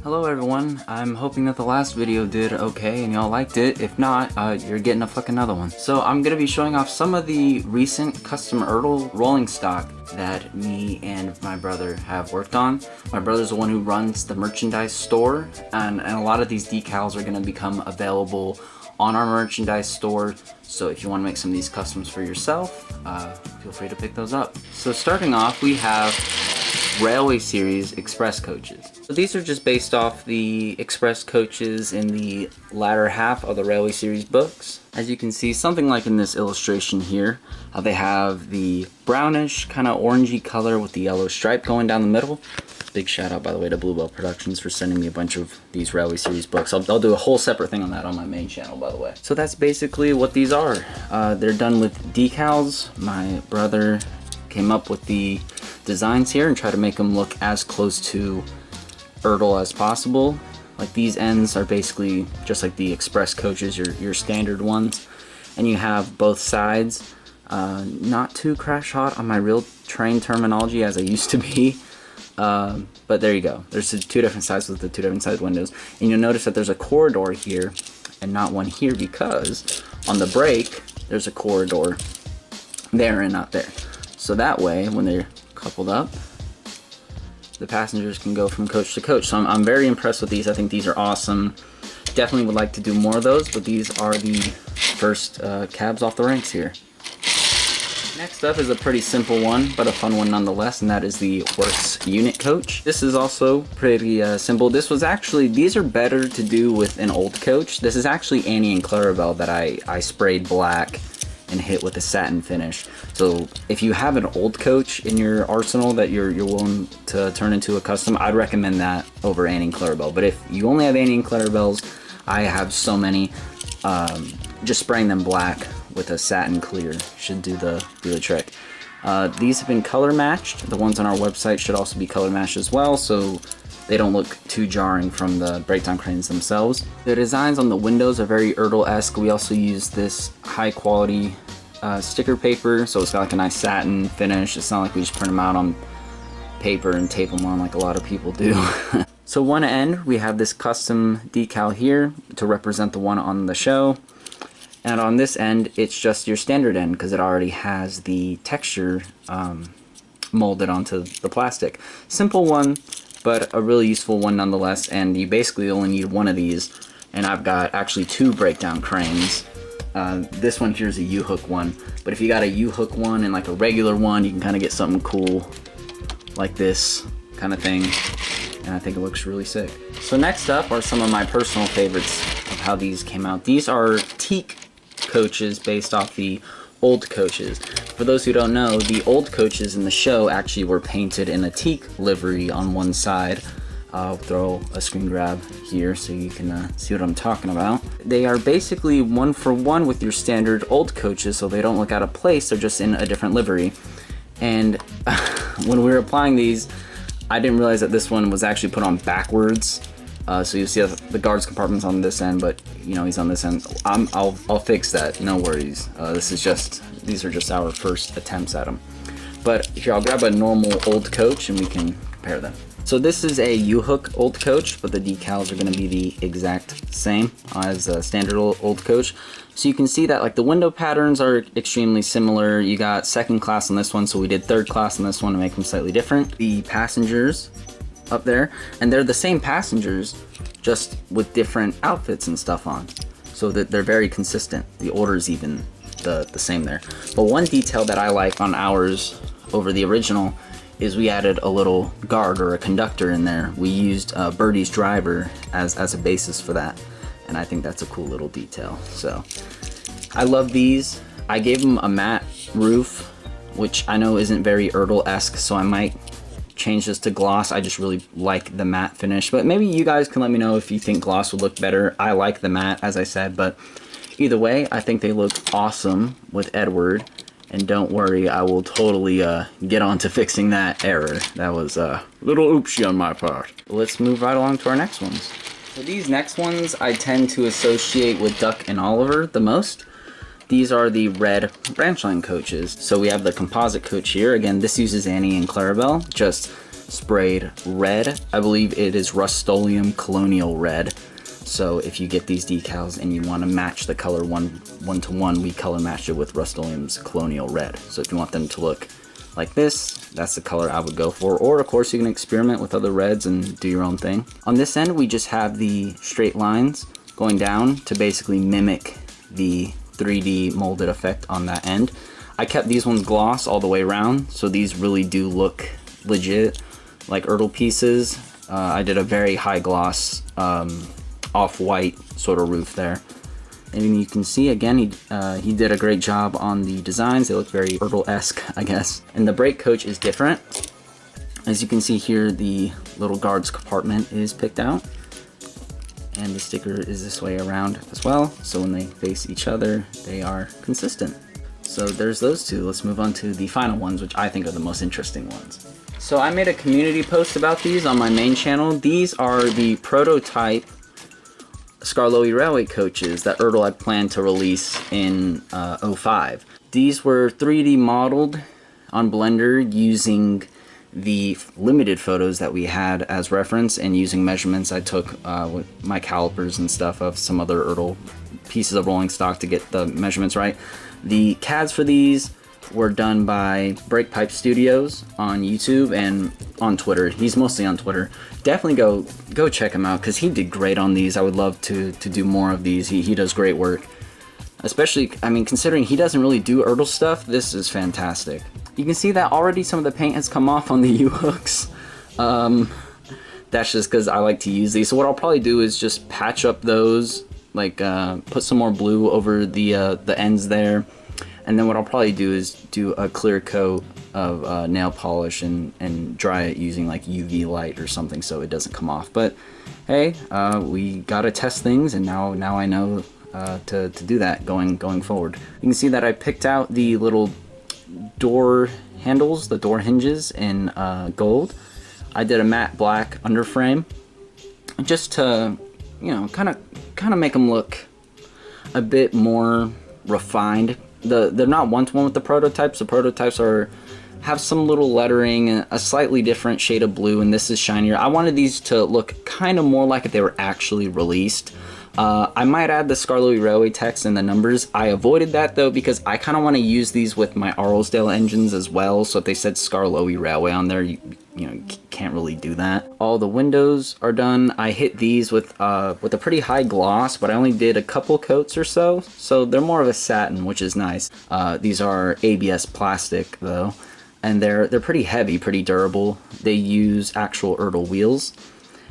Hello everyone, I'm hoping that the last video did okay and y'all liked it. If not, you're getting a fucking another one. So I'm gonna be showing off some of the recent custom ERTL rolling stock that me and my brother have worked on. My brother's the one who runs the merchandise store, and a lot of these decals are gonna become available on our merchandise store. So if you want to make some of these customs for yourself, feel free to pick those up. So starting off, we have Railway Series Express coaches. So these are just based off the Express coaches in the latter half of the Railway Series books. As you can see, something like in this illustration here, they have the brownish kind of orangey color with the yellow stripe going down the middle. Big shout out, by the way, to Bluebell Productions for sending me a bunch of these Railway Series books. I'll do a whole separate thing on that on my main channel, by the way. So that's basically what these are. They're done with decals. My brother came up with the designs here and tried to make them look as close to ERTL as possible. Like these ends are basically just like the Express coaches, your standard ones. And you have both sides. Not too crash hot on my real train terminology as I used to be. But there you go. There's two different sides with the two different side windows. And you'll notice that there's a corridor here and not one here because on the brake, there's a corridor there and not there. So that way, when they're coupled up, the passengers can go from coach to coach. So I'm very impressed with these. I think these are awesome. Definitely would like to do more of those, but these are the first cabs off the ranks here. Next up is a pretty simple one, but a fun one nonetheless, and that is the Works unit coach. This is also pretty simple. These are better to do with an old coach. This is actually Annie and Clarabelle that I sprayed black and hit with a satin finish. So if you have an old coach in your arsenal that you're willing to turn into a custom, I'd recommend that over Annie and Clarabelle. But if you only have Annie and Clarabelle's, I have so many, just spraying them black with a satin clear should do the trick. These have been color matched. The ones on our website should also be color matched as well, so they don't look too jarring from the breakdown cranes themselves. The designs on the windows are very ERTL-esque. We also use this high quality sticker paper, so it's got like a nice satin finish. It's not like we just print them out on paper and tape them on like a lot of people do. So one end, we have this custom decal here to represent the one on the show. And on this end, it's just your standard end because it already has the texture molded onto the plastic. Simple one, but a really useful one nonetheless, and you basically only need one of these. And I've got actually two breakdown cranes. This one here is a U-hook one, but if you got a U-hook one and like a regular one, you can kind of get something cool like this kind of thing, and I think it looks really sick. So next up are some of my personal favorites of how these came out. These are Teak coaches based off the old coaches. For those who don't know, the old coaches in the show actually were painted in a teak livery on one side. I'll throw a screen grab here so you can see what I'm talking about. They are basically one for one with your standard old coaches, so they don't look out of place. They're just in a different livery. And when we were applying these, I didn't realize that this one was actually put on backwards. So you see the guards compartment's on this end, but you know he's on this end. I'll fix that, no worries. These are just our first attempts at them. But here, I'll grab a normal old coach and we can compare them. So this is a U-hook old coach, but the decals are going to be the exact same as a standard old coach. So you can see that like the window patterns are extremely similar. You got second class on this one, so we did third class on this one to make them slightly different. The passengers up there, and they're the same passengers, just with different outfits and stuff on, so that they're very consistent. The order's even the same there. But one detail that I like on ours over the original is we added a little guard or a conductor in there. We used Bertie's driver as a basis for that, and I think that's a cool little detail. So I love these. I gave them a matte roof, which I know isn't very ERTL-esque, so I might change this to gloss. I just really like the matte finish, but maybe you guys can let me know if you think gloss would look better. I like the matte, as I said, but either way, I think they look awesome with Edward. And don't worry, I will totally get on to fixing that error. That was a little oopsie on my part. Let's move right along to our next ones. So these next ones I tend to associate with Duck and Oliver the most. These are the red branch line coaches. So we have the composite coach here. Again, this uses Annie and Clarabelle, just sprayed red. I believe it is Rust-Oleum Colonial Red. So if you get these decals and you want to match the color one to one, we color matched it with Rust-Oleum's Colonial Red. So if you want them to look like this, that's the color I would go for. Or of course you can experiment with other reds and do your own thing. On this end, we just have the straight lines going down to basically mimic the 3D molded effect on that end. I kept these ones gloss all the way around, so these really do look legit, like ERTL pieces. I did a very high gloss off-white sort of roof there. And you can see again, he did a great job on the designs. They look very ERTL-esque, I guess. And the brake coach is different. As you can see here, the little guards compartment is picked out. And the sticker is this way around as well. So when they face each other, they are consistent. So there's those two. Let's move on to the final ones, which I think are the most interesting ones. So I made a community post about these on my main channel. These are the prototype Skarloey railway coaches that ERTL had planned to release in 05. These were 3D modeled on Blender using the limited photos that we had as reference and using measurements I took with my calipers and stuff of some other ERTL pieces of rolling stock to get the measurements right. The CADs for these were done by Brakepipe Studios on YouTube and on Twitter. He's mostly on Twitter. Definitely go check him out because he did great on these. I would love to do more of these. He does great work. Especially, I mean, considering he doesn't really do ERTL stuff, this is fantastic. You can see that already some of the paint has come off on the U-hooks. That's just because I like to use these. So what I'll probably do is just patch up those, like put some more blue over the ends there. And then what I'll probably do is do a clear coat of nail polish and dry it using like UV light or something so it doesn't come off. But hey, we gotta test things, and now I know to do that going forward. You can see that I picked out the little door handles, the door hinges in gold. I did a matte black underframe just to, you know, kind of make them look a bit more refined. They're not one-to-one with the prototypes. The prototypes have some little lettering, a slightly different shade of blue, and this is shinier. I wanted these to look kind of more like if they were actually released. I might add the Skarloey Railway text and the numbers. I avoided that though because I kind of want to use these with my Arlesdale engines as well. So if they said Skarloey Railway on there, you can't really do that. All the windows are done. I hit these with a pretty high gloss, but I only did a couple coats or so. So they're more of a satin, which is nice. These are ABS plastic though, and they're pretty heavy, pretty durable. They use actual ERTL wheels.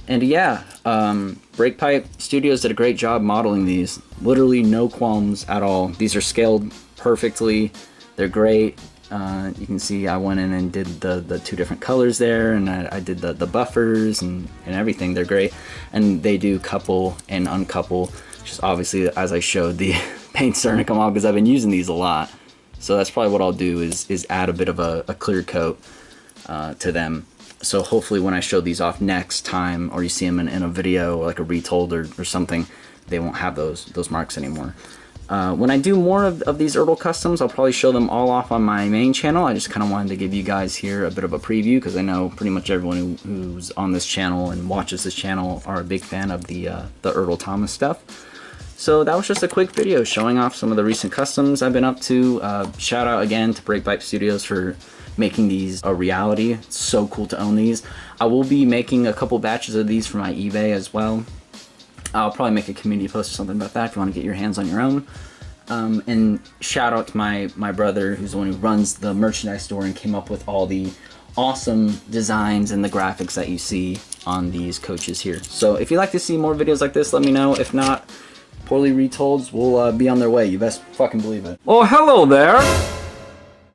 And yeah, Brakepipe Studios did a great job modeling these. Literally no qualms at all. These are scaled perfectly. They're great. You can see I went in and did the two different colors there, and I did the buffers and everything. They're great. And they do couple and uncouple. Just obviously, as I showed, the paint's starting to come off because I've been using these a lot. So that's probably what I'll do is add a bit of a clear coat to them. So hopefully when I show these off next time, or you see them in a video, like a retold or something, they won't have those marks anymore. When I do more of these ERTL customs, I'll probably show them all off on my main channel. I just kind of wanted to give you guys here a bit of a preview, because I know pretty much everyone who's on this channel and watches this channel are a big fan of the ERTL Thomas stuff. So that was just a quick video showing off some of the recent customs I've been up to. Shout out again to Brakepipe Studios for making these a reality. It's so cool to own these. I will be making a couple batches of these for my eBay as well. I'll probably make a community post or something about that if you want to get your hands on your own. And shout out to my brother, who's the one who runs the merchandise store and came up with all the awesome designs and the graphics that you see on these coaches here. So if you'd like to see more videos like this, let me know. If not, Poorly Retolds will be on their way. You best fucking believe it. Oh, hello there!